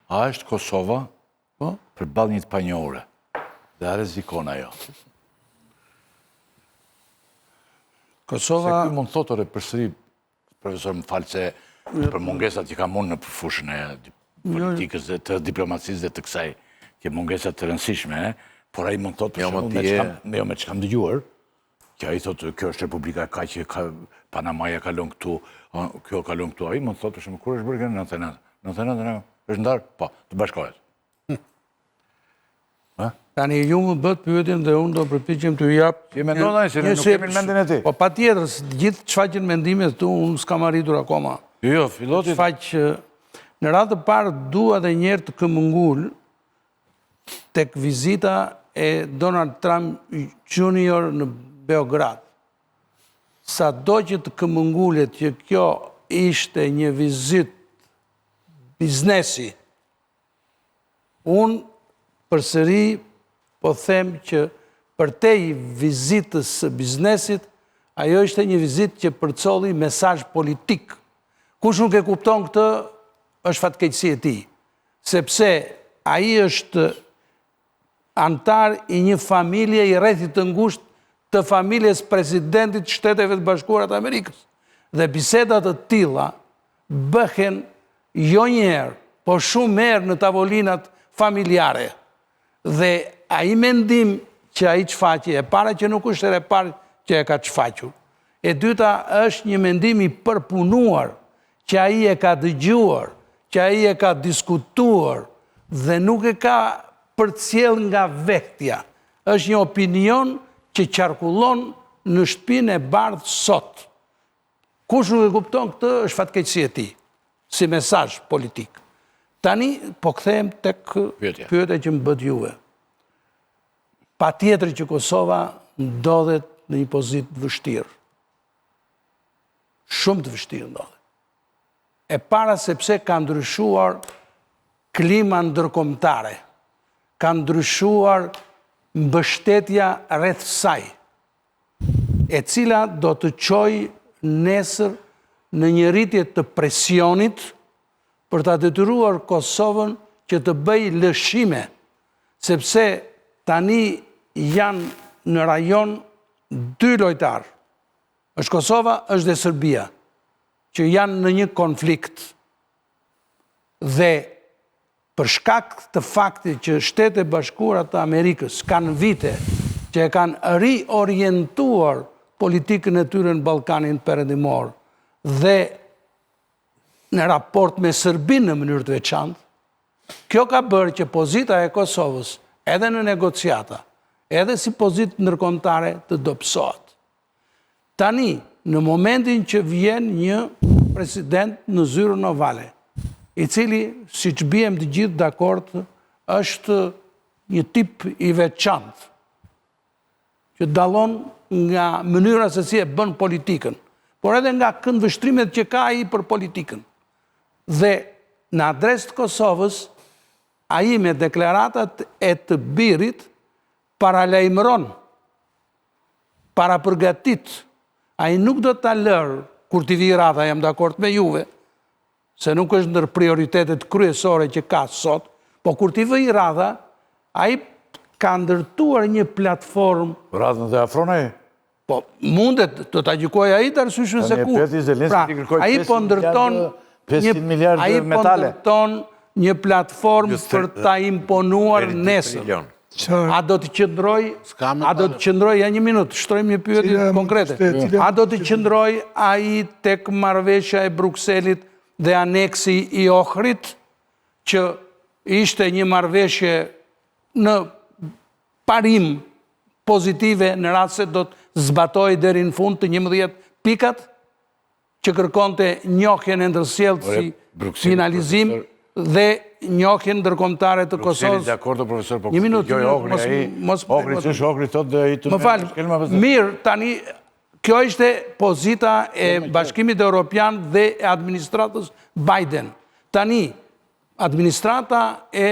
A është Kosova përballë një të panjohure. Dhe a rrezikon ajo. Kosova... Se ky mund thotë përsëri, profesor më falë se për mungesat që ka mund në fushën e politikës dhe të diplomacisë dhe të kësaj, që mungesat të rëndësishme, por ai mund thotë për shembull me çka kam dëgjuar, që ai thotë kjo është Republika ka që Panamaja ka lënë këtu, kjo ka lënë këtu, ai mund thotë për shembull kur është bërë në 99 është ndarë, po, të bashkohet. Tani ju më bët pyetjen dhe unë do përpiqem të jap. Ti mendon ai se nuk kemi në mendin e ti? Po patjetër, gjithë çfaqen mendimet tu unë s'kam arritur akoma. Jo, filloti. Faq në radhë të parë dua edhe një herë të këmbëngul tek vizita e Donald Trump Jr. në Beograd. Sado që të këmbëngulet që kjo ishte një vizitë biznesi, unë përsëri po them që për te i vizitës së biznesit, ajo ishte një vizitë që përcolli mesazh politik. Kush nuk e kupton këtë, është fatkeqësi e tij, sepse ai është antar i një familje i rrethit të ngushtë të familjes presidentit të Shteteve të Bashkuara të Amerikës. Dhe bisedat të tilla bëhen jo një herë, po shumë herë në tavolinat familjare. Dhe ai mendim që ai çfaqi, e para që nuk është edhe parë që e ka çfaqur. E dyta është një mendim i përpunuar, që ai e ka dëgjuar, që ai e ka diskutuar dhe nuk e ka përcjell nga vektja. Është një opinion që qarkullon në shtëpinë e bardhë sot. Kush nuk e kupton këtë është fatkeqësi e tij, si mesazh politik. Tani po kthehem tek pyetja që më bët juve. Patjetër që Kosova ndodhet në një pozitë vështirë. Shumë të vështirë ndodhet. E para sepse ka ndryshuar klima ndërkombëtare. Ka ndryshuar mbështetja rreth saj, e cila do të çojë nesër në një rritje të presionit për ta detyruar Kosovën që të bëjë lëshime, sepse tani janë në rajon 2 lojtarë. Është Kosova, është dhe Serbia, që janë në një konflikt. Dhe për shkak të faktit që Shtetet Bashkuara të Amerikës kanë vite që e kanë riorientuar politikën e tyre në Ballkanin Perëndimor dhe në raport me Serbinë në mënyrë të veçantë, kjo ka bërë që pozita e Kosovës edhe në negociata, edhe si pozitë ndërkombëtare të dobësohet. Tani, në momentin që vjen një president në zyrën ovale, i cili, si që bijem të gjithë dakord, është një tip i veçantë, që dallon nga mënyra se si e bën politikën, por edhe nga këndvështrimet që ka ai për politikën. Dhe në adresë të Kosovës, ai me deklaratat e të birit paralajmëron, parapërgatit, ai nuk do ta lërë kur t'i vi Radha, jam dakord me juve, se nuk është ndër prioritetet kryesore që ka sot, po kur t'i vi Radha, ai ka ndërtuar një platformë. Radhën dhe afron ai? Po mundet të ta gjykojë ai të arsyeshme se ku. Pra, ai po ndërton 500 miliardë metale. Ai po ndërton një platformë për ta imponuar nesër. A do të qëndroj, ja një minutë, shtrojmë një pyetje konkrete. A do të qëndroj ai tek marrëveshja e Brukselit dhe aneksi i Ohrit, që ishte një marrëveshje në parim pozitive në rast se do të zbatoj deri në fund të 11 pikat, që kërkonte njohjen e ndërsjellët si finalizim dhe njohjen ndërkombëtare të Kosovës. Dakord, profesor, po. Një minutë, Ohri ç'është Ohri thotë dhe ai të. Më fal. Mirë, tani kjo ishte pozita e Bashkimit Evropian dhe e administratës Biden. Tani administrata e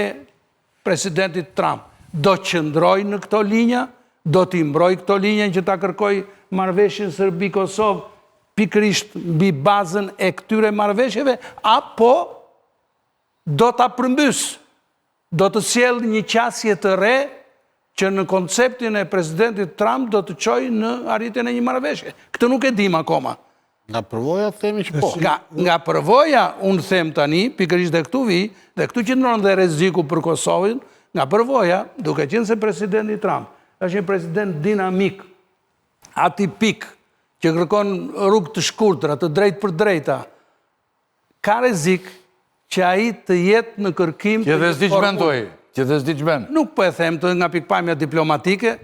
presidentit Trump do qëndroj në këto linja, do t'i mbroj këto linja që ta kërkoj marrëveshjen Serbi-Kosovë pikërisht mbi bazën e këtyre marrëveshjeve, apo do ta përmbys, do të sjellë një qasje të re që në konceptin e presidentit Trump do të çojë në arritjen e një marrëveshje. Këtë nuk e dim akoma. Nga përvoja themi që po. Nga përvoja, unë them tani, pikërisht dhe këtu vi, dhe këtu qëndron dhe rreziku për Kosovën, nga përvoja, duke qenë se presidenti Trump është një president dinamik, atipik, që kërkon rrugë të shkurtra, të drejtë për drejta, ka rrezik që ai të jetë në kërkim Që dhe s'di që bendoj, që dhe s'di që bend. Nuk po e them të nga pikpamja diplomatike,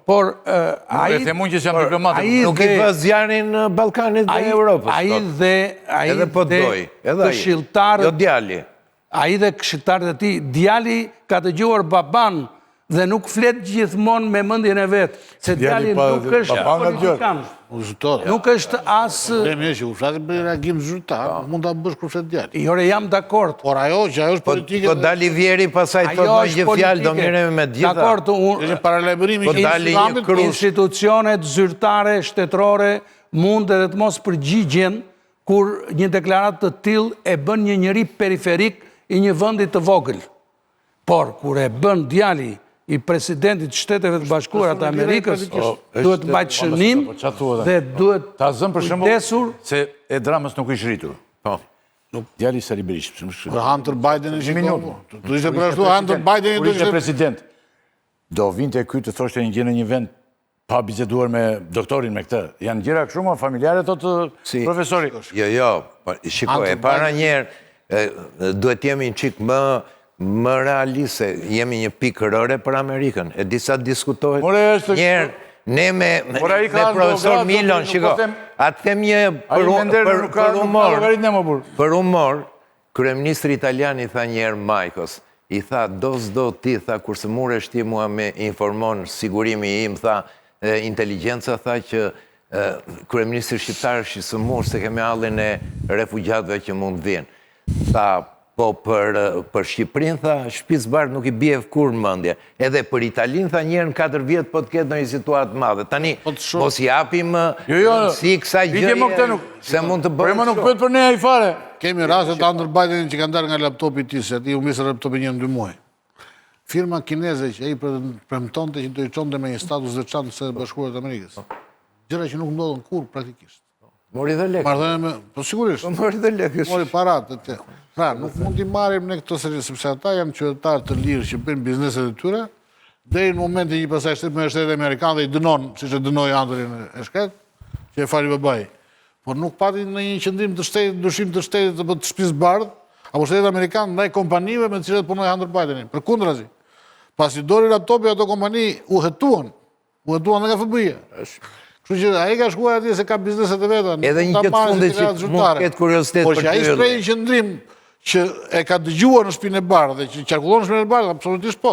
por ai... Nuk e them unë që jam diplomatik. Nuk i bë zjarin në Ballkanit dhe Europës. Ai edhe po doj, edhe ai. Jo djali. Ai dhe këshilltarët e tij, djali ka dëgjuar baban dhe nuk flet gjithmonë me mendjen e vet, se djali nuk është politikan. Nuk është as... Demi që u flasim për reagim zyrtar, mund ta bësh kur flet djali. Jore, jam dakord. Por ajo që ajo është politike... Po dali Vjeri pasaj thot në gjithë fjalë, do miremi me gjitha. Dakord, është paralajmërimi që Islamit, institucionet zyrtare, shtetërore, mund edhe të mos përgjigjen kur një deklarat të tillë e bën një njeri periferik i një vendi të vogël. Por kur e bën djali i presidentit Shteteve të Bashkuara të Amerikës, duhet mbajt shënim dhe duhet kujdesur se e dramës nuk ishtë rritur. Djali Sali Berisha. Për Hunter Biden e shikohu. Tu ishte për ashtu Hunter Biden Kur ishte president, do vinte ky të thoshte një gjë në një vend pa biseduar me doktorin me këtë. Janë gjëra kështu më familjare thotë profesori. Jo, shiko, e para njerë duhet jemi një çik më realiste, jemi një pikë rëre për Amerikën. E disa diskutohet njerë, ne me profesor Milon, shiko, atë them një për humor, kryeministri italian i tha njerë Majkos, i tha, do ti, tha, kurse muresh ti mua me informon sigurimi im, tha, inteligenca tha që kryeministri shqiptar është i sëmur se kemi hallin e refugjatëve që mund vinë. Tha, po për Shqipërinë, tha, shtëpisë bardhë nuk i bie kur mendje. Edhe për Italinë, tha, njerë në 4 vjet po të ketë në një situatë madhe. Tani, mos japim si kësaj gjëje se mund të bëjmë. Po nuk bëhet për ne ai fare. Kemi rastet Hunter Bidenin që kanë dalë nga laptopi i tij, se ati u misë laptopi një në 2 muaj. Firma kineze që ai premtonte që do i çonte me një status veçantë së Bashkuara të Amerikës. Gjëra që nuk ndodhen kurrë praktikisht. Mori dhe lekë. Marrëdhënie me, po sigurisht. Mori dhe lekë. Mori paratë të tjera. Pra, nuk mund t'i marrim në këto serios, sepse ata janë qytetarë të lirë që bëjnë bizneset e tyre, deri në momentin që pastaj Shtetet Amerikane dhe i dënon, siç e dënoi Hunterin e shkret, që e fali babai. Por nuk pati në një qëndrim të shtetit, ndryshim të shtetit të shtëpisë bardhë, apo Shtetet Amerikane ndaj kompanive me të cilat punoi Hunter Bideni. Përkundrazi. Pasi dori laptopi ato kompani u hetuan nga FBI-ja. Kështu që ai ka shkuar atje se ka bizneset e veta. Edhe një gjë të fundit që mund të ketë kuriozitet për të. Po që ai shpreh një qëndrim që e ka dëgjuar në shtëpinë e bardhë dhe që qarkullon në shtëpinë e bardhë, absolutisht po.